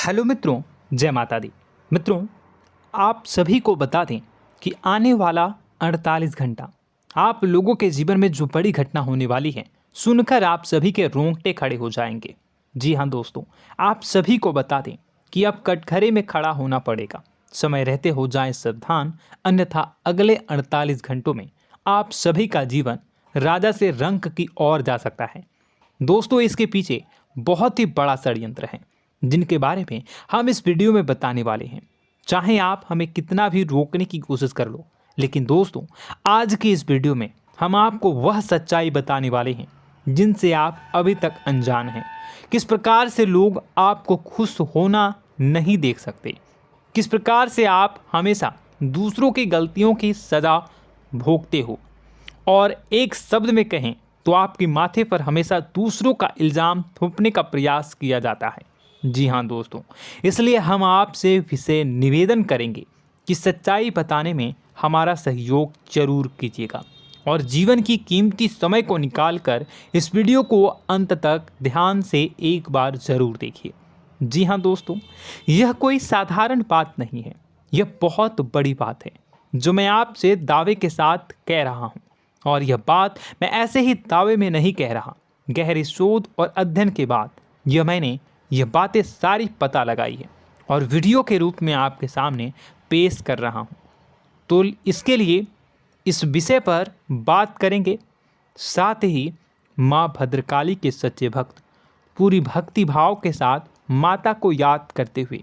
Hello मित्रों, जय माता दी। मित्रों, आप सभी को बता दें कि आने वाला 48 घंटा आप लोगों के जीवन में जो बड़ी घटना होने वाली है, सुनकर आप सभी के रोंगटे खड़े हो जाएंगे। जी हाँ दोस्तों, आप सभी को बता दें कि अब कटघरे में खड़ा होना पड़ेगा। समय रहते हो जाएं सावधान, अन्यथा अगले 48 घंटों में आप सभी का जीवन राजा से रंक की ओर जा सकता है। दोस्तों, इसके पीछे बहुत ही बड़ा षड्यंत्र है जिनके बारे में हम इस वीडियो में बताने वाले हैं। चाहे आप हमें कितना भी रोकने की कोशिश कर लो, लेकिन दोस्तों आज की इस वीडियो में हम आपको वह सच्चाई बताने वाले हैं जिनसे आप अभी तक अनजान हैं। किस प्रकार से लोग आपको खुश होना नहीं देख सकते, किस प्रकार से आप हमेशा दूसरों की गलतियों की सज़ा भोगते हो, और एक शब्द में कहें तो आपके माथे पर हमेशा दूसरों का इल्ज़ाम थोपने का प्रयास किया जाता है। जी हाँ दोस्तों, इसलिए हम आपसे विशेष निवेदन करेंगे कि सच्चाई बताने में हमारा सहयोग जरूर कीजिएगा और जीवन की कीमती समय को निकालकर इस वीडियो को अंत तक ध्यान से एक बार ज़रूर देखिए। जी हाँ दोस्तों, यह कोई साधारण बात नहीं है, यह बहुत बड़ी बात है जो मैं आपसे दावे के साथ कह रहा हूँ। और यह बात मैं ऐसे ही दावे में नहीं कह रहा, गहरी शोध और अध्ययन के बाद मैंने यह बातें सारी पता लगाई है और वीडियो के रूप में आपके सामने पेश कर रहा हूँ। तो इसके लिए इस विषय पर बात करेंगे। साथ ही माँ भद्रकाली के सच्चे भक्त पूरी भक्ति भाव के साथ माता को याद करते हुए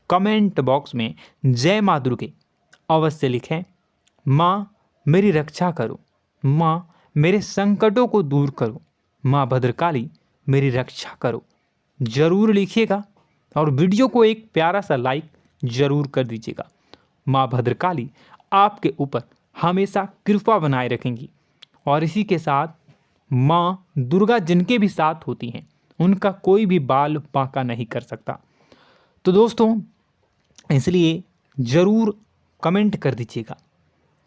कमेंट बॉक्स में जय माँ दुर्गे अवश्य लिखें। माँ मेरी रक्षा करो, माँ मेरे संकटों को दूर करो, माँ भद्रकाली मेरी रक्षा करो, जरूर लिखिएगा और वीडियो को एक प्यारा सा लाइक जरूर कर दीजिएगा। माँ भद्रकाली आपके ऊपर हमेशा कृपा बनाए रखेंगी और इसी के साथ माँ दुर्गा जिनके भी साथ होती हैं उनका कोई भी बाल बांका नहीं कर सकता। तो दोस्तों, इसलिए ज़रूर कमेंट कर दीजिएगा।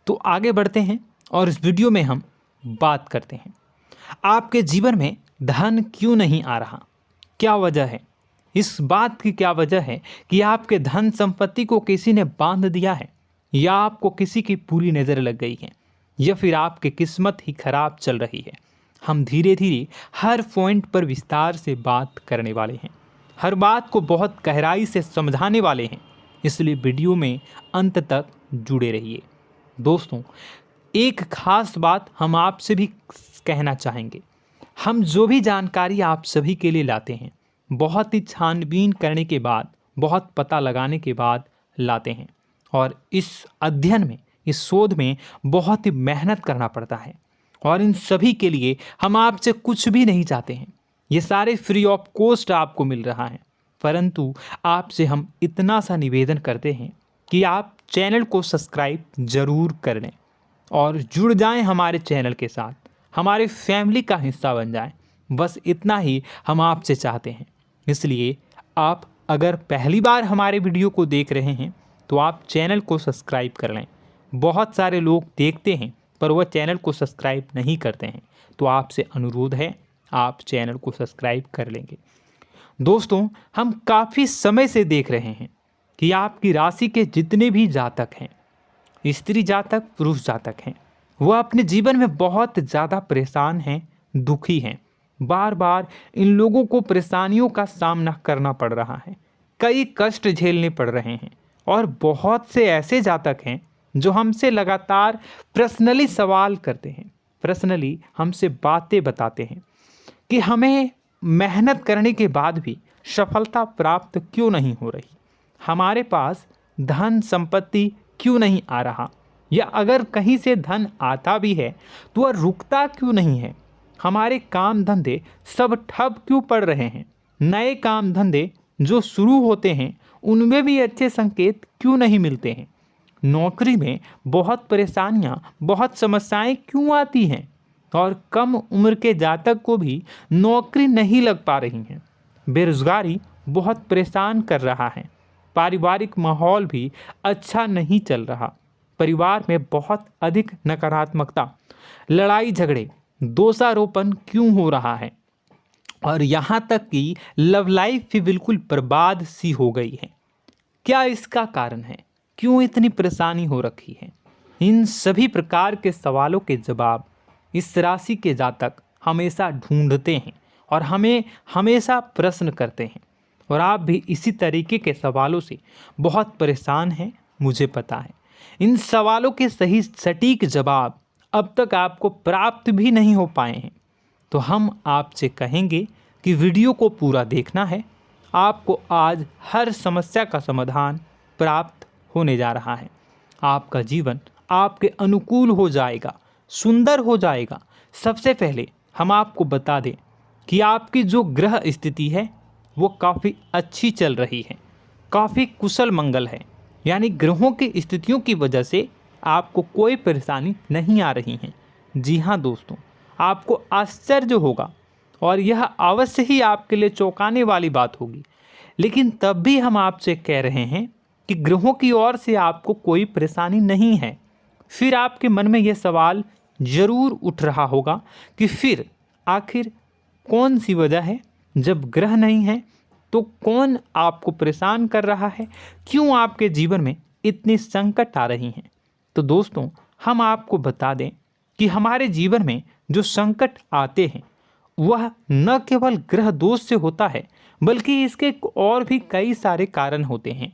तो आगे बढ़ते हैं और इस वीडियो में हम बात करते हैं, आपके जीवन में धन क्यों नहीं आ रहा, क्या वजह है। इस बात की क्या वजह है कि आपके धन संपत्ति को किसी ने बांध दिया है, या आपको किसी की पूरी नज़र लग गई है, या फिर आपकी किस्मत ही खराब चल रही है। हम धीरे धीरे हर पॉइंट पर विस्तार से बात करने वाले हैं, हर बात को बहुत गहराई से समझाने वाले हैं, इसलिए वीडियो में अंत तक जुड़े रहिए। दोस्तों, एक खास बात हम आपसे भी कहना चाहेंगे, हम जो भी जानकारी आप सभी के लिए लाते हैं बहुत ही छानबीन करने के बाद, बहुत पता लगाने के बाद लाते हैं, और इस अध्ययन में, इस शोध में बहुत ही मेहनत करना पड़ता है। और इन सभी के लिए हम आपसे कुछ भी नहीं चाहते हैं, ये सारे फ्री ऑफ कॉस्ट आपको मिल रहा है। परंतु आपसे हम इतना सा निवेदन करते हैं कि आप चैनल को सब्सक्राइब ज़रूर कर लें और जुड़ जाएं हमारे चैनल के साथ, हमारे फैमिली का हिस्सा बन जाएं। बस इतना ही हम आपसे चाहते हैं। इसलिए आप अगर पहली बार हमारे वीडियो को देख रहे हैं तो आप चैनल को सब्सक्राइब कर लें। बहुत सारे लोग देखते हैं पर वह चैनल को सब्सक्राइब नहीं करते हैं, तो आपसे अनुरोध है आप चैनल को सब्सक्राइब कर लेंगे। दोस्तों, हम काफ़ी समय से देख रहे हैं कि आपकी राशि के जितने भी जातक हैं, स्त्री जातक, पुरुष जातक हैं, वह अपने जीवन में बहुत ज़्यादा परेशान हैं, दुखी हैं। बार बार इन लोगों को परेशानियों का सामना करना पड़ रहा है, कई कष्ट झेलने पड़ रहे हैं। और बहुत से ऐसे जातक हैं जो हमसे लगातार पर्सनली सवाल करते हैं, पर्सनली हमसे बातें बताते हैं कि हमें मेहनत करने के बाद भी सफलता प्राप्त क्यों नहीं हो रही, हमारे पास धन संपत्ति क्यों नहीं आ रहा, या अगर कहीं से धन आता भी है तो वह रुकता क्यों नहीं है, हमारे काम धंधे सब ठप क्यों पड़ रहे हैं, नए काम धंधे जो शुरू होते हैं उनमें भी अच्छे संकेत क्यों नहीं मिलते हैं, नौकरी में बहुत परेशानियां, बहुत समस्याएं क्यों आती हैं, और कम उम्र के जातक को भी नौकरी नहीं लग पा रही हैं, बेरोजगारी बहुत परेशान कर रहा है, पारिवारिक माहौल भी अच्छा नहीं चल रहा, परिवार में बहुत अधिक नकारात्मकता, लड़ाई झगड़े, दोषारोपण क्यों हो रहा है, और यहाँ तक कि लव लाइफ भी बिल्कुल बर्बाद सी हो गई है। क्या इसका कारण है? क्यों इतनी परेशानी हो रखी है? इन सभी प्रकार के सवालों के जवाब इस राशि के जातक हमेशा ढूंढते हैं और हमें हमेशा प्रश्न करते हैं। और आप भी इसी तरीके के सवालों से बहुत परेशान हैं, मुझे पता है। इन सवालों के सही सटीक जवाब अब तक आपको प्राप्त भी नहीं हो पाए हैं, तो हम आपसे कहेंगे कि वीडियो को पूरा देखना है। आपको आज हर समस्या का समाधान प्राप्त होने जा रहा है। आपका जीवन आपके अनुकूल हो जाएगा, सुंदर हो जाएगा। सबसे पहले हम आपको बता दें कि आपकी जो ग्रह स्थिति है वो काफ़ी अच्छी चल रही है, काफ़ी कुशल मंगल है। यानी ग्रहों की स्थितियों की वजह से आपको कोई परेशानी नहीं आ रही है। जी हाँ दोस्तों, आपको आश्चर्य होगा और यह अवश्य ही आपके लिए चौंकाने वाली बात होगी, लेकिन तब भी हम आपसे कह रहे हैं कि ग्रहों की ओर से आपको कोई परेशानी नहीं है। फिर आपके मन में यह सवाल जरूर उठ रहा होगा कि फिर आखिर कौन सी वजह है? जब ग्रह नहीं है तो कौन आपको परेशान कर रहा है? क्यों आपके जीवन में इतनी संकट आ रही हैं? तो दोस्तों, हम आपको बता दें कि हमारे जीवन में जो संकट आते हैं वह न केवल ग्रह दोष से होता है, बल्कि इसके और भी कई सारे कारण होते हैं।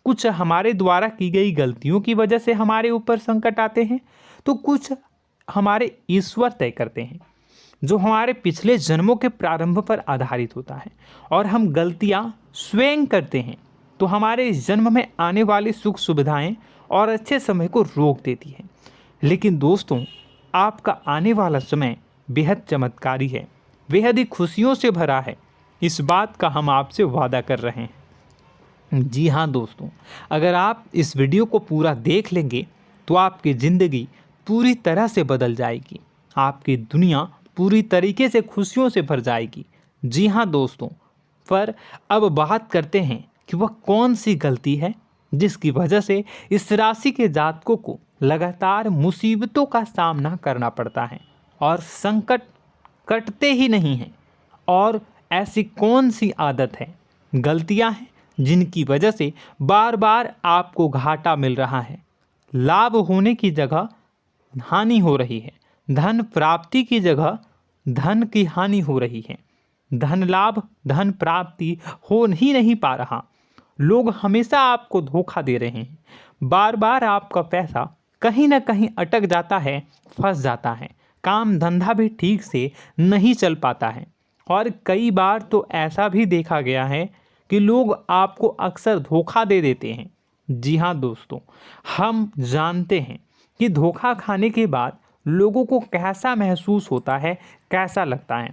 कुछ हमारे द्वारा की गई गलतियों की वजह से हमारे ऊपर संकट आते हैं, तो कुछ हमारे ईश्वर तय करते हैं, जो हमारे पिछले जन्मों के प्रारंभ पर आधारित होता है। और हम गलतियां स्वयं करते हैं तो हमारे इस जन्म में आने वाली सुख सुविधाएं और अच्छे समय को रोक देती है। लेकिन दोस्तों, आपका आने वाला समय बेहद चमत्कारी है, बेहद ही खुशियों से भरा है। इस बात का हम आपसे वादा कर रहे हैं। जी हाँ दोस्तों, अगर आप इस वीडियो को पूरा देख लेंगे तो आपकी ज़िंदगी पूरी तरह से बदल जाएगी, आपकी दुनिया पूरी तरीके से खुशियों से भर जाएगी। जी हाँ दोस्तों, पर अब बात करते हैं कि वह कौन सी गलती है जिसकी वजह से इस राशि के जातकों को लगातार मुसीबतों का सामना करना पड़ता है और संकट कटते ही नहीं हैं। और ऐसी कौन सी आदत है, गलतियां हैं जिनकी वजह से बार बार आपको घाटा मिल रहा है, लाभ होने की जगह हानि हो रही है, धन प्राप्ति की जगह धन की हानि हो रही है, धन लाभ धन प्राप्ति हो ही नहीं पा रहा, लोग हमेशा आपको धोखा दे रहे हैं, बार बार आपका पैसा कहीं ना कहीं अटक जाता है, फंस जाता है, काम धंधा भी ठीक से नहीं चल पाता है। और कई बार तो ऐसा भी देखा गया है कि लोग आपको अक्सर धोखा दे देते हैं। जी हाँ दोस्तों, हम जानते हैं कि धोखा खाने के बाद लोगों को कैसा महसूस होता है, कैसा लगता है।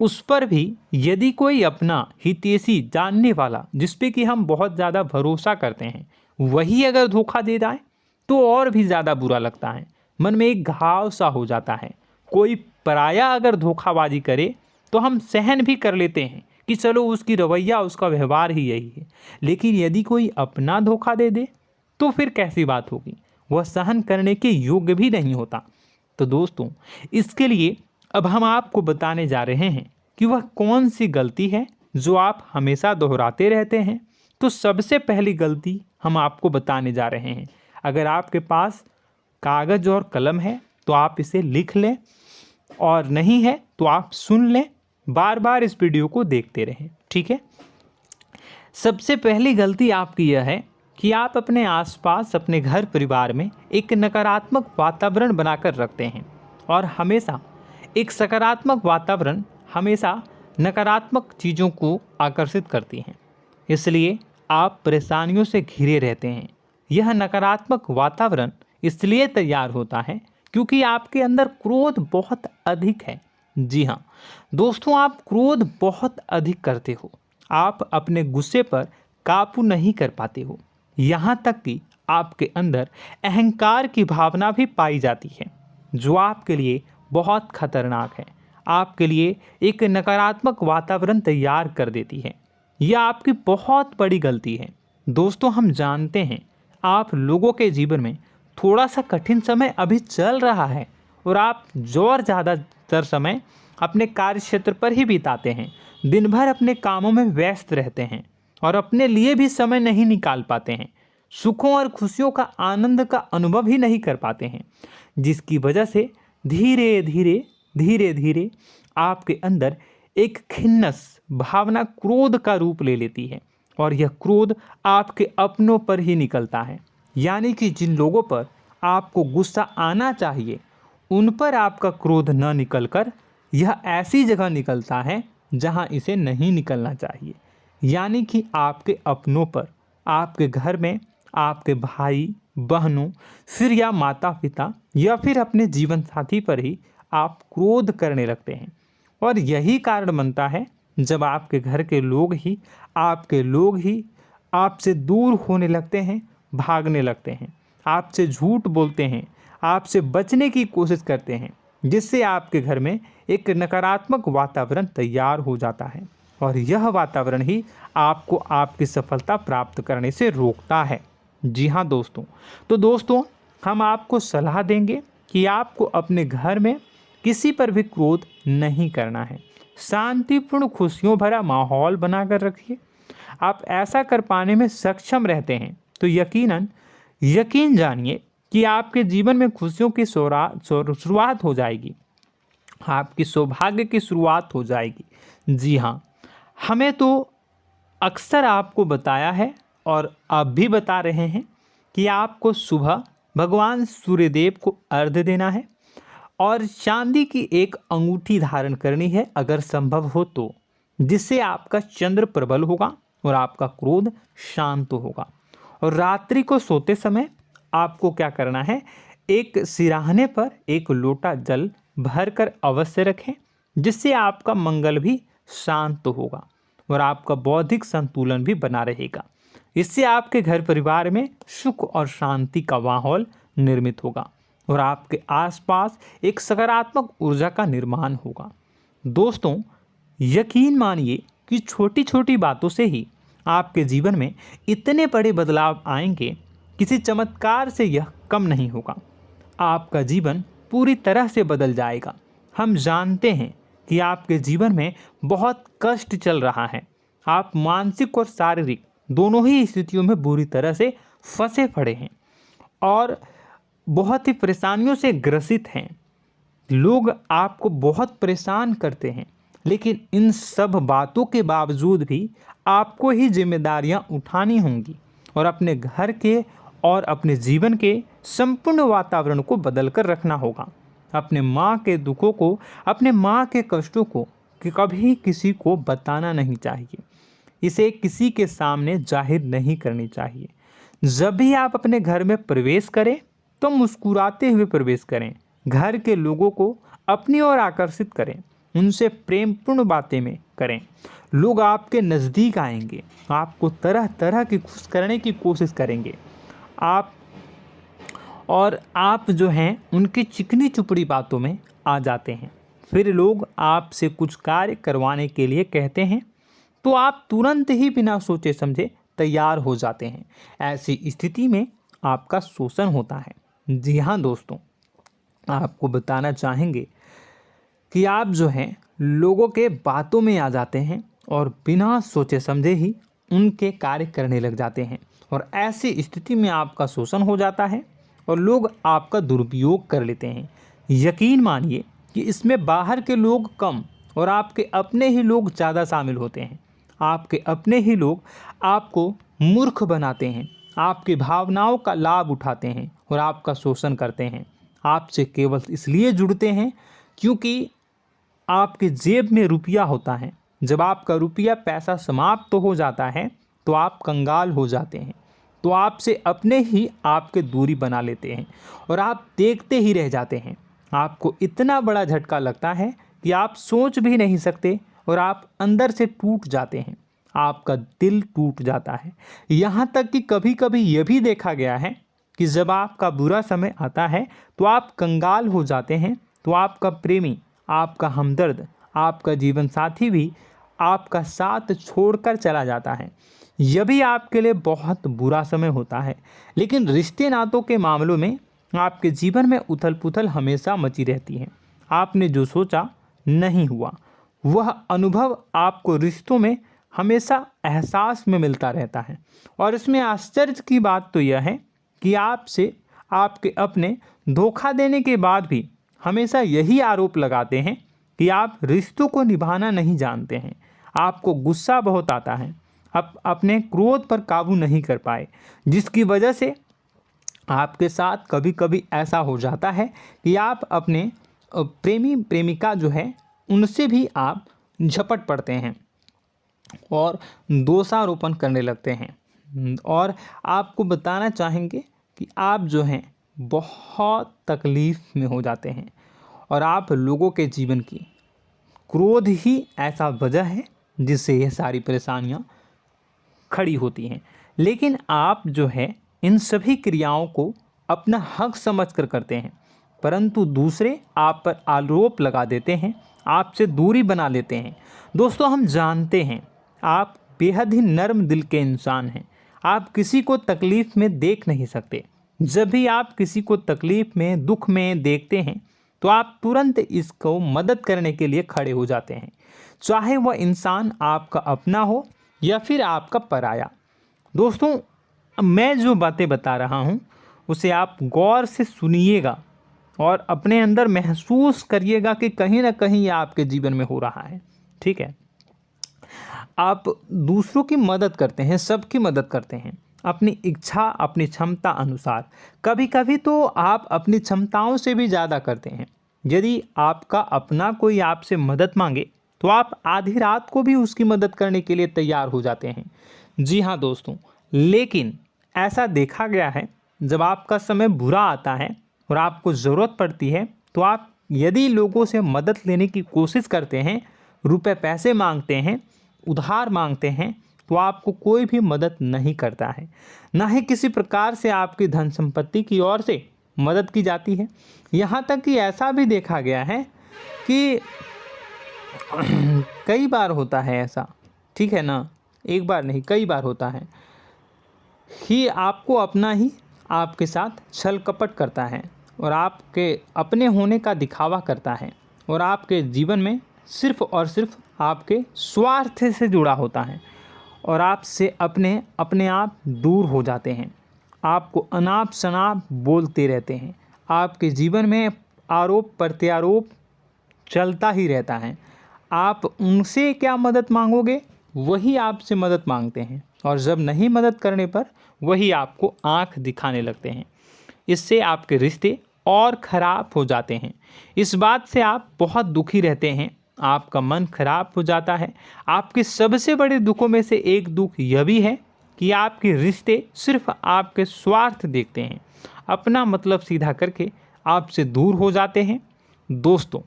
उस पर भी यदि कोई अपना हितैषी जानने वाला, जिस पे कि हम बहुत ज़्यादा भरोसा करते हैं, वही अगर धोखा दे जाए तो और भी ज़्यादा बुरा लगता है, मन में एक घाव सा हो जाता है। कोई पराया अगर धोखाबाजी करे तो हम सहन भी कर लेते हैं कि चलो उसकी रवैया, उसका व्यवहार ही यही है। लेकिन यदि कोई अपना धोखा दे दे तो फिर कैसी बात होगी, वह सहन करने के योग्य भी नहीं होता। तो दोस्तों, इसके लिए अब हम आपको बताने जा रहे हैं कि वह कौन सी गलती है जो आप हमेशा दोहराते रहते हैं। तो सबसे पहली गलती हम आपको बताने जा रहे हैं। अगर आपके पास कागज़ और कलम है तो आप इसे लिख लें, और नहीं है तो आप सुन लें, बार बार इस वीडियो को देखते रहें, ठीक है। सबसे पहली गलती आपकी यह है कि आप अपने आसपास, अपने घर परिवार में एक नकारात्मक वातावरण बनाकर रखते हैं। और हमेशा एक सकारात्मक वातावरण हमेशा नकारात्मक चीज़ों को आकर्षित करती हैं, इसलिए आप परेशानियों से घिरे रहते हैं। यह नकारात्मक वातावरण इसलिए तैयार होता है क्योंकि आपके अंदर क्रोध बहुत अधिक है। जी हाँ दोस्तों, आप क्रोध बहुत अधिक करते हो, आप अपने गुस्से पर काबू नहीं कर पाते हो, यहाँ तक कि आपके अंदर अहंकार की भावना भी पाई जाती है, जो आपके लिए बहुत खतरनाक है, आपके लिए एक नकारात्मक वातावरण तैयार कर देती है। यह आपकी बहुत बड़ी गलती है। दोस्तों, हम जानते हैं आप लोगों के जीवन में थोड़ा सा कठिन समय अभी चल रहा है, और आप और ज़्यादातर समय अपने कार्य क्षेत्र पर ही बिताते हैं। दिन भर अपने कामों में व्यस्त रहते हैं और अपने लिए भी समय नहीं निकाल पाते हैं। सुखों और खुशियों का आनंद का अनुभव ही नहीं कर पाते हैं, जिसकी वजह से धीरे धीरे आपके अंदर एक खिन्नस भावना क्रोध का रूप ले लेती है और यह क्रोध आपके अपनों पर ही निकलता है। यानी कि जिन लोगों पर आपको गुस्सा आना चाहिए उन पर आपका क्रोध न निकलकर यह ऐसी जगह निकलता है जहां इसे नहीं निकलना चाहिए। यानी कि आपके अपनों पर, आपके घर में आपके भाई बहनों, फिर या माता पिता या फिर अपने जीवन साथी पर ही आप क्रोध करने लगते हैं। और यही कारण बनता है जब आपके घर के लोग ही आपसे दूर होने लगते हैं, भागने लगते हैं, आपसे झूठ बोलते हैं, आपसे बचने की कोशिश करते हैं, जिससे आपके घर में एक नकारात्मक वातावरण तैयार हो जाता है और यह वातावरण ही आपको आपकी सफलता प्राप्त करने से रोकता है। जी हाँ दोस्तों, तो दोस्तों हम आपको सलाह देंगे कि आपको अपने घर में किसी पर भी क्रोध नहीं करना है। शांतिपूर्ण खुशियों भरा माहौल बनाकर रखिए। आप ऐसा कर पाने में सक्षम रहते हैं तो यकीन जानिए कि आपके जीवन में खुशियों की शुरुआत हो जाएगी, आपकी सौभाग्य की शुरुआत हो जाएगी। जी हाँ, हमें तो अक्सर आपको बताया है और अब भी बता रहे हैं कि आपको सुबह भगवान सूर्यदेव को अर्घ्य देना है और चांदी की एक अंगूठी धारण करनी है अगर संभव हो तो, जिससे आपका चंद्र प्रबल होगा और आपका क्रोध शांत होगा। और रात्रि को सोते समय आपको क्या करना है, एक सिराहने पर एक लोटा जल भरकर अवश्य रखें, जिससे आपका मंगल भी शांत होगा और आपका बौद्धिक संतुलन भी बना रहेगा। इससे आपके घर परिवार में सुख और शांति का माहौल निर्मित होगा और आपके आसपास एक सकारात्मक ऊर्जा का निर्माण होगा। दोस्तों यकीन मानिए कि छोटी छोटी बातों से ही आपके जीवन में इतने बड़े बदलाव आएंगे, किसी चमत्कार से यह कम नहीं होगा। आपका जीवन पूरी तरह से बदल जाएगा। हम जानते हैं कि आपके जीवन में बहुत कष्ट चल रहा है, आप मानसिक और शारीरिक दोनों ही स्थितियों में बुरी तरह से फंसे पड़े हैं और बहुत ही परेशानियों से ग्रसित हैं। लोग आपको बहुत परेशान करते हैं, लेकिन इन सब बातों के बावजूद भी आपको ही जिम्मेदारियां उठानी होंगी और अपने घर के और अपने जीवन के संपूर्ण वातावरण को बदल कर रखना होगा। अपने माँ के दुखों को, अपने माँ के कष्टों को कभी किसी को बताना नहीं चाहिए, इसे किसी के सामने जाहिर नहीं करनी चाहिए। जब भी आप अपने घर में प्रवेश करें तो मुस्कुराते हुए प्रवेश करें, घर के लोगों को अपनी ओर आकर्षित करें, उनसे प्रेमपूर्ण बातें में करें। लोग आपके नज़दीक आएंगे, आपको तरह तरह की खुश करने की कोशिश करेंगे। आप जो हैं उनकी चिकनी चुपड़ी बातों में आ जाते हैं। फिर लोग आपसे कुछ कार्य करवाने के लिए कहते हैं तो आप तुरंत ही बिना सोचे समझे तैयार हो जाते हैं। ऐसी स्थिति में आपका शोषण होता है। जी हाँ दोस्तों, आपको बताना चाहेंगे कि आप जो हैं लोगों के बातों में आ जाते हैं और बिना सोचे समझे ही उनके कार्य करने लग जाते हैं और ऐसी स्थिति में आपका शोषण हो जाता है और लोग आपका दुरुपयोग कर लेते हैं। यकीन मानिए कि इसमें बाहर के लोग कम और आपके अपने ही लोग ज़्यादा शामिल होते हैं। आपके अपने ही लोग आपको मूर्ख बनाते हैं, आपकी भावनाओं का लाभ उठाते हैं और आपका शोषण करते हैं। आपसे केवल इसलिए जुड़ते हैं क्योंकि आपके जेब में रुपया होता है। जब आपका रुपया पैसा समाप्त हो जाता है तो आप कंगाल हो जाते हैं, तो आपसे अपने ही आपके दूरी बना लेते हैं और आप देखते ही रह जाते हैं। आपको इतना बड़ा झटका लगता है कि आप सोच भी नहीं सकते और आप अंदर से टूट जाते हैं, आपका दिल टूट जाता है। यहाँ तक कि कभी कभी यह भी देखा गया है कि जब आपका बुरा समय आता है तो आप कंगाल हो जाते हैं, तो आपका प्रेमी, आपका हमदर्द, आपका जीवन साथी भी आपका साथ छोड़कर चला जाता है। यह भी आपके लिए बहुत बुरा समय होता है। लेकिन रिश्ते नातों के मामलों में आपके जीवन में उथल पुथल हमेशा मची रहती है। आपने जो सोचा नहीं हुआ, वह अनुभव आपको रिश्तों में हमेशा एहसास में मिलता रहता है। और इसमें आश्चर्य की बात तो यह है कि आपसे आपके अपने धोखा देने के बाद भी हमेशा यही आरोप लगाते हैं कि आप रिश्तों को निभाना नहीं जानते हैं। आपको गुस्सा बहुत आता है, अपने क्रोध पर काबू नहीं कर पाए, जिसकी वजह से आपके साथ कभी कभी ऐसा हो जाता है कि आप अपने प्रेमी प्रेमिका जो है उनसे भी आप झपट पड़ते हैं और दोषारोपण करने लगते हैं। और आपको बताना चाहेंगे कि आप जो हैं बहुत तकलीफ़ में हो जाते हैं और आप लोगों के जीवन की क्रोध ही ऐसा वजह है जिससे ये सारी परेशानियां खड़ी होती हैं। लेकिन आप जो है इन सभी क्रियाओं को अपना हक समझकर करते हैं, परंतु दूसरे आप पर आरोप लगा देते हैं, आपसे दूरी बना लेते हैं। दोस्तों, हम जानते हैं आप बेहद ही नर्म दिल के इंसान हैं। आप किसी को तकलीफ़ में देख नहीं सकते। जब भी आप किसी को तकलीफ़ में, दुख में देखते हैं तो आप तुरंत इसको मदद करने के लिए खड़े हो जाते हैं, चाहे वह इंसान आपका अपना हो या फिर आपका पराया। दोस्तों, मैं जो बातें बता रहा हूँ उसे आप गौर से सुनिएगा और अपने अंदर महसूस करिएगा कि कहीं ना कहीं ये आपके जीवन में हो रहा है। ठीक है, आप दूसरों की मदद करते हैं, सबकी मदद करते हैं अपनी इच्छा, अपनी क्षमता अनुसार। कभी कभी तो आप अपनी क्षमताओं से भी ज़्यादा करते हैं। यदि आपका अपना कोई आपसे मदद मांगे तो आप आधी रात को भी उसकी मदद करने के लिए तैयार हो जाते हैं। जी हाँ दोस्तों, लेकिन ऐसा देखा गया है जब आपका समय बुरा आता है और आपको ज़रूरत पड़ती है तो आप यदि लोगों से मदद लेने की कोशिश करते हैं, रुपए पैसे मांगते हैं, उधार मांगते हैं, तो आपको कोई भी मदद नहीं करता है। ना ही किसी प्रकार से आपकी धन संपत्ति की ओर से मदद की जाती है। यहाँ तक कि ऐसा भी देखा गया है कि कई बार होता है ऐसा, ठीक है ना, एक बार नहीं कई बार होता है कि आपको अपना ही आपके साथ छल कपट करता है और आपके अपने होने का दिखावा करता है और आपके जीवन में सिर्फ और सिर्फ आपके स्वार्थ से जुड़ा होता है और आपसे अपने आप दूर हो जाते हैं। आपको अनाप शनाप बोलते रहते हैं। आपके जीवन में आरोप प्रत्यारोप चलता ही रहता है। आप उनसे क्या मदद मांगोगे, वही आपसे मदद मांगते हैं और जब नहीं मदद करने पर वही आपको आंख दिखाने लगते हैं। इससे आपके रिश्ते और ख़राब हो जाते हैं। इस बात से आप बहुत दुखी रहते हैं, आपका मन खराब हो जाता है। आपके सबसे बड़े दुखों में से एक दुख यह भी है कि आपके रिश्ते सिर्फ आपके स्वार्थ देखते हैं, अपना मतलब सीधा करके आपसे दूर हो जाते हैं। दोस्तों,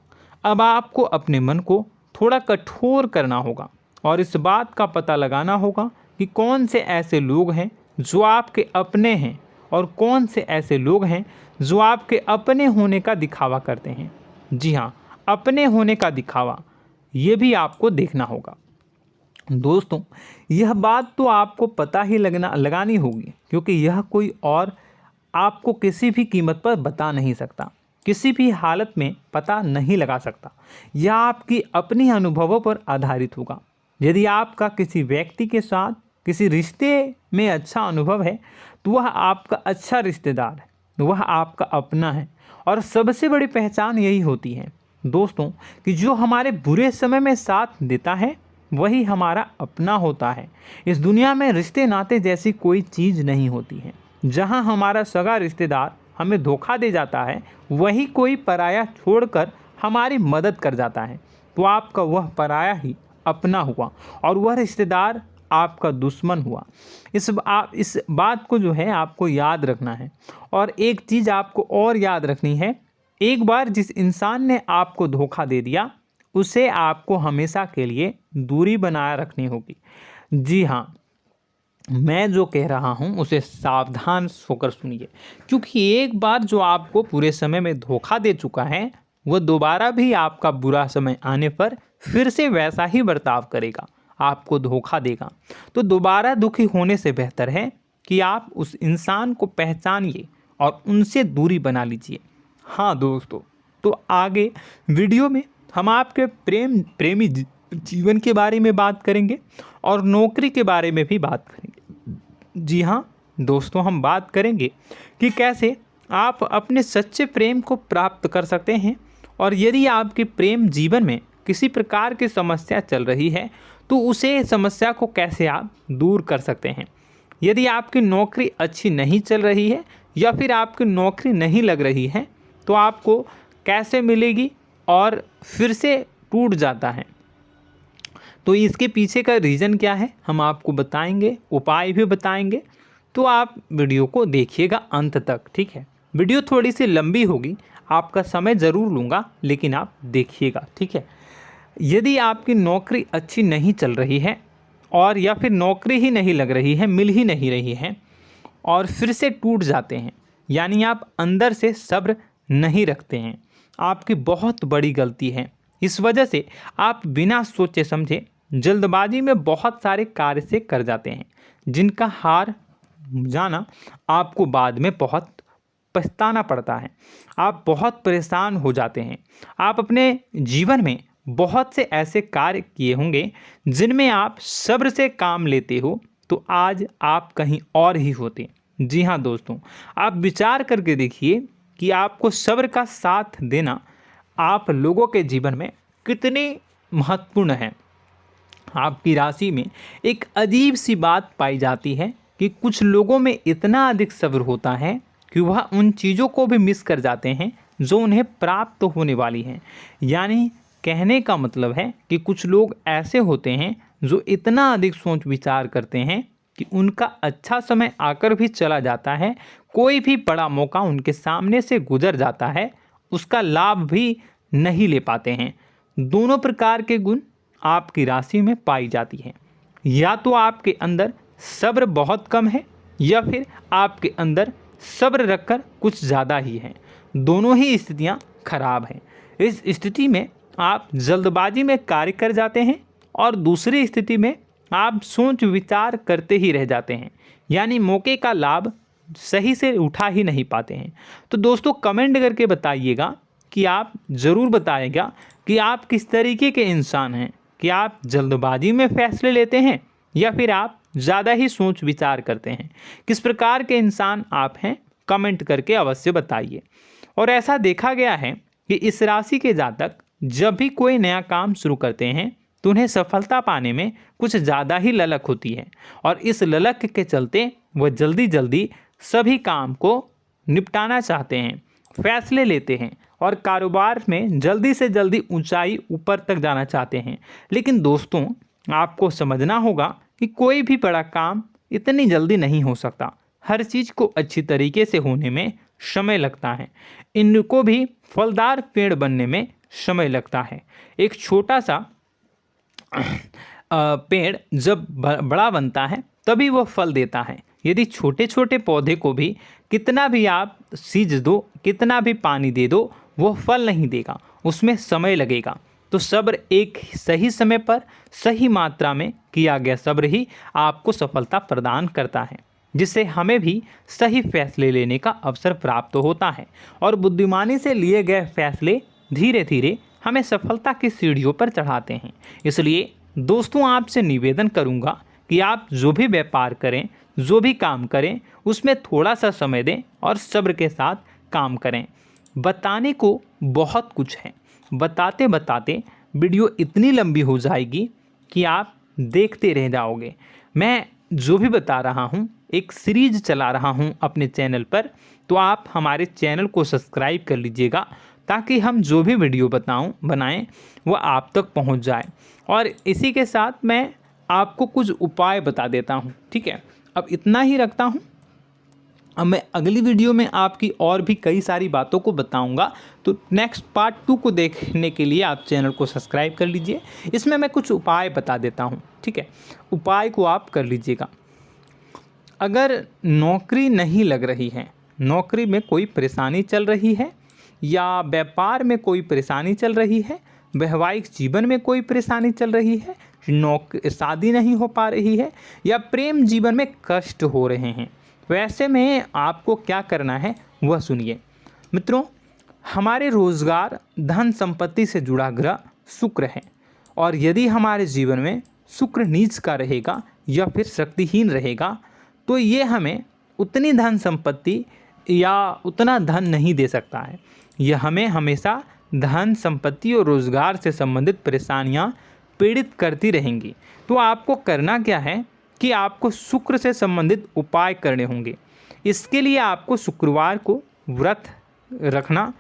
अब आपको अपने मन को थोड़ा कठोर करना होगा और इस बात का पता लगाना होगा कि कौन से ऐसे लोग हैं जो आपके अपने हैं और कौन से ऐसे लोग हैं जो आपके अपने होने का दिखावा करते हैं। जी हाँ, अपने होने का दिखावा, ये भी आपको देखना होगा। दोस्तों, यह बात तो आपको पता ही लगानी होगी, क्योंकि यह कोई और आपको किसी भी कीमत पर बता नहीं सकता, किसी भी हालत में पता नहीं लगा सकता। यह आपकी अपनी अनुभवों पर आधारित होगा। यदि आपका किसी व्यक्ति के साथ किसी रिश्ते में अच्छा अनुभव है तो वह आपका अच्छा रिश्तेदार है, वह आपका अपना है। और सबसे बड़ी पहचान यही होती है दोस्तों कि जो हमारे बुरे समय में साथ देता है वही हमारा अपना होता है। इस दुनिया में रिश्ते नाते जैसी कोई चीज़ नहीं होती है। जहां हमारा सगा रिश्तेदार हमें धोखा दे जाता है, वही कोई पराया छोड़कर हमारी मदद कर जाता है, तो आपका वह पराया ही अपना हुआ और वह रिश्तेदार आपका दुश्मन हुआ। इस बात को जो है आपको याद रखना है। और एक चीज़ आपको और याद रखनी है, एक बार जिस इंसान ने आपको धोखा दे दिया उसे आपको हमेशा के लिए दूरी बनाए रखनी होगी। जी हाँ, मैं जो कह रहा हूँ उसे सावधान होकर सुनिए, क्योंकि एक बार जो आपको पूरे समय में धोखा दे चुका है वह दोबारा भी आपका बुरा समय आने पर फिर से वैसा ही बर्ताव करेगा, आपको धोखा देगा। तो दोबारा दुखी होने से बेहतर है कि आप उस इंसान को पहचानिए और उनसे दूरी बना लीजिए। हाँ दोस्तों, तो आगे वीडियो में हम आपके प्रेमी जीवन के बारे में बात करेंगे और नौकरी के बारे में भी बात करेंगे। जी हाँ दोस्तों, हम बात करेंगे कि कैसे आप अपने सच्चे प्रेम को प्राप्त कर सकते हैं, और यदि आपके प्रेम जीवन में किसी प्रकार की समस्या चल रही है तो उसे समस्या को कैसे आप दूर कर सकते हैं। यदि आपकी नौकरी अच्छी नहीं चल रही है या फिर आपकी नौकरी नहीं लग रही है तो आपको कैसे मिलेगी और फिर से टूट जाता है, तो इसके पीछे का रीज़न क्या है हम आपको बताएंगे, उपाय भी बताएंगे। तो आप वीडियो को देखिएगा अंत तक, ठीक है। वीडियो थोड़ी सी लंबी होगी, आपका समय ज़रूर लूँगा, लेकिन आप देखिएगा, ठीक है। यदि आपकी नौकरी अच्छी नहीं चल रही है और या फिर नौकरी ही नहीं लग रही है, मिल ही नहीं रही है और फिर से टूट जाते हैं, यानी आप अंदर से सब्र नहीं रखते हैं, आपकी बहुत बड़ी गलती है। इस वजह से आप बिना सोचे समझे जल्दबाजी में बहुत सारे कार्य से कर जाते हैं, जिनका हार जाना आपको बाद में बहुत पछताना पड़ता है। आप बहुत परेशान हो जाते हैं। आप अपने जीवन में बहुत से ऐसे कार्य किए होंगे जिनमें आप सब्र से काम लेते हो, तो आज आप कहीं और ही होते। जी हाँ दोस्तों, आप विचार करके देखिए कि आपको सब्र का साथ देना आप लोगों के जीवन में कितनी महत्वपूर्ण है। आपकी राशि में एक अजीब सी बात पाई जाती है कि कुछ लोगों में इतना अधिक सब्र होता है कि वह उन चीज़ों को भी मिस कर जाते हैं जो उन्हें प्राप्त होने वाली हैं। यानी कहने का मतलब है कि कुछ लोग ऐसे होते हैं जो इतना अधिक सोच विचार करते हैं कि उनका अच्छा समय आकर भी चला जाता है, कोई भी बड़ा मौका उनके सामने से गुजर जाता है, उसका लाभ भी नहीं ले पाते हैं। दोनों प्रकार के गुण आपकी राशि में पाई जाती हैं। या तो आपके अंदर सब्र बहुत कम है या फिर आपके अंदर सब्र रखकर कुछ ज़्यादा ही है। दोनों ही स्थितियाँ खराब हैं। इस स्थिति में आप जल्दबाजी में कार्य कर जाते हैं और दूसरी स्थिति में आप सोच विचार करते ही रह जाते हैं, यानी मौके का लाभ सही से उठा ही नहीं पाते हैं। तो दोस्तों कमेंट करके बताइएगा कि आप ज़रूर बताइएगा कि आप किस तरीके के इंसान हैं, कि आप जल्दबाजी में फैसले लेते हैं या फिर आप ज़्यादा ही सोच विचार करते हैं। किस प्रकार के इंसान आप हैं, कमेंट करके अवश्य बताइए। और ऐसा देखा गया है कि इस राशि के जातक जब भी कोई नया काम शुरू करते हैं तो उन्हें सफलता पाने में कुछ ज़्यादा ही ललक होती है, और इस ललक के चलते वह जल्दी जल्दी सभी काम को निपटाना चाहते हैं, फैसले लेते हैं और कारोबार में जल्दी से जल्दी ऊंचाई ऊपर तक जाना चाहते हैं। लेकिन दोस्तों आपको समझना होगा कि कोई भी बड़ा काम इतनी जल्दी नहीं हो सकता। हर चीज़ को अच्छी तरीके से होने में समय लगता है। इनको भी फलदार पेड़ बनने में समय लगता है। एक छोटा सा पेड़ जब बड़ा बनता है तभी वह फल देता है। यदि छोटे छोटे पौधे को भी कितना भी आप सींच दो, कितना भी पानी दे दो, वो फल नहीं देगा, उसमें समय लगेगा। तो सब्र एक सही समय पर सही मात्रा में किया गया सब्र ही आपको सफलता प्रदान करता है, जिससे हमें भी सही फैसले लेने का अवसर प्राप्त होता है। और बुद्धिमानी से लिए गए फैसले धीरे धीरे हमें सफलता की सीढ़ियों पर चढ़ाते हैं। इसलिए दोस्तों आपसे निवेदन करूंगा कि आप जो भी व्यापार करें, जो भी काम करें, उसमें थोड़ा सा समय दें और सब्र के साथ काम करें। बताने को बहुत कुछ है, बताते बताते वीडियो इतनी लंबी हो जाएगी कि आप देखते रह जाओगे। मैं जो भी बता रहा हूँ एक सीरीज चला रहा हूँ अपने चैनल पर, तो आप हमारे चैनल को सब्सक्राइब कर लीजिएगा ताकि हम जो भी वीडियो बनाएं वो आप तक पहुँच जाए। और इसी के साथ मैं आपको कुछ उपाय बता देता हूँ, ठीक है। अब इतना ही रखता हूँ। अब मैं अगली वीडियो में आपकी और भी कई सारी बातों को बताऊंगा। तो नेक्स्ट पार्ट 2 को देखने के लिए आप चैनल को सब्सक्राइब कर लीजिए। इसमें मैं कुछ उपाय बता देता हूं, ठीक है। उपाय को आप कर लीजिएगा। अगर नौकरी नहीं लग रही है, नौकरी में कोई परेशानी चल रही है, या व्यापार में कोई परेशानी चल रही है, वैवाहिक जीवन में कोई परेशानी चल रही है, शादी नहीं हो पा रही है, या प्रेम जीवन में कष्ट हो रहे हैं, वैसे में आपको क्या करना है, वह सुनिए। मित्रों, हमारे रोजगार धन संपत्ति से जुड़ा ग्रह शुक्र है, और यदि हमारे जीवन में शुक्र नीच का रहेगा या फिर शक्तिहीन रहेगा तो ये हमें उतनी धन संपत्ति या उतना धन नहीं दे सकता है। यह हमें हमेशा धन संपत्ति और रोजगार से संबंधित परेशानियां पीड़ित करती रहेंगी। तो आपको करना क्या है कि आपको शुक्र से संबंधित उपाय करने होंगे। इसके लिए आपको शुक्रवार को व्रत रखना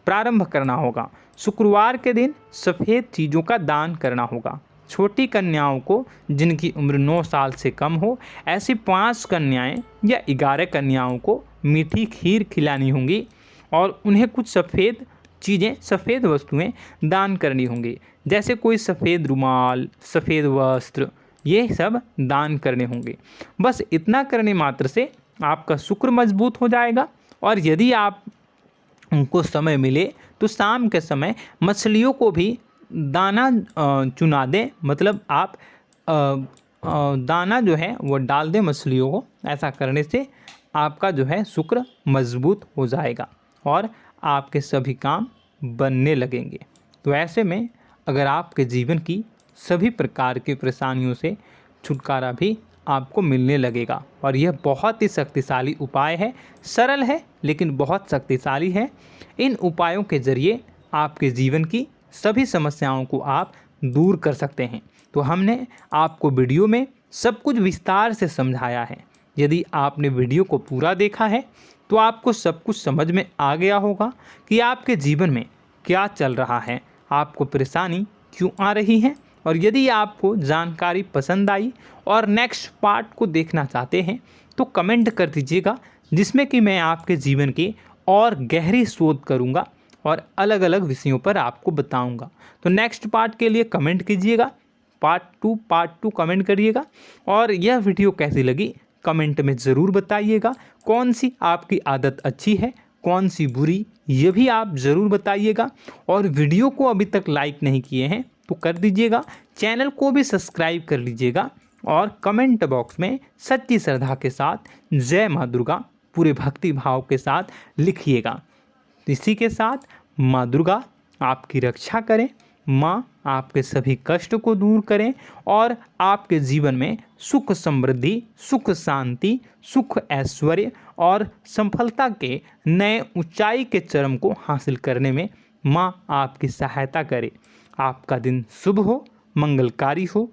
प्रारंभ करना होगा। शुक्रवार के दिन सफ़ेद चीज़ों का दान करना होगा। छोटी कन्याओं को जिनकी उम्र 9 साल से कम हो, ऐसी 5 कन्याएं या 11 कन्याओं को मीठी खीर खिलानी होंगी और उन्हें कुछ सफ़ेद चीज़ें, सफ़ेद वस्तुएं दान करनी होंगी, जैसे कोई सफ़ेद रुमाल, सफ़ेद वस्त्र, ये सब दान करने होंगे। बस इतना करने मात्र से आपका शुक्र मजबूत हो जाएगा। और यदि आप उनको समय मिले तो शाम के समय मछलियों को भी दाना चुना दें, मतलब आप दाना जो है वो डाल दें मछलियों को। ऐसा करने से आपका जो है शुक्र मजबूत हो जाएगा और आपके सभी काम बनने लगेंगे। तो ऐसे में अगर आपके जीवन की सभी प्रकार की परेशानियों से छुटकारा भी आपको मिलने लगेगा। और यह बहुत ही शक्तिशाली उपाय है, सरल है लेकिन बहुत शक्तिशाली है। इन उपायों के ज़रिए आपके जीवन की सभी समस्याओं को आप दूर कर सकते हैं। तो हमने आपको वीडियो में सब कुछ विस्तार से समझाया है। यदि आपने वीडियो को पूरा देखा है तो आपको सब कुछ समझ में आ गया होगा कि आपके जीवन में क्या चल रहा है, आपको परेशानी क्यों आ रही है। और यदि आपको जानकारी पसंद आई और नेक्स्ट पार्ट को देखना चाहते हैं तो कमेंट कर दीजिएगा, जिसमें कि मैं आपके जीवन की और गहरी शोध करूंगा और अलग अलग विषयों पर आपको बताऊंगा। तो नेक्स्ट पार्ट के लिए कमेंट कीजिएगा, पार्ट टू कमेंट करिएगा। और यह वीडियो कैसी लगी कमेंट में ज़रूर बताइएगा। कौन सी आपकी आदत अच्छी है, कौन सी बुरी, ये भी आप ज़रूर बताइएगा। और वीडियो को अभी तक लाइक नहीं किए हैं तो कर दीजिएगा, चैनल को भी सब्सक्राइब कर लीजिएगा और कमेंट बॉक्स में सच्ची श्रद्धा के साथ जय माँ दुर्गा पूरे भक्ति भाव के साथ लिखिएगा। इसी के साथ माँ दुर्गा आपकी रक्षा करें, माँ आपके सभी कष्ट को दूर करें और आपके जीवन में सुख समृद्धि, सुख शांति, सुख ऐश्वर्य और सफलता के नए ऊंचाई के चरम को हासिल करने में माँ आपकी सहायता करे। आपका दिन शुभ हो, मंगलकारी हो।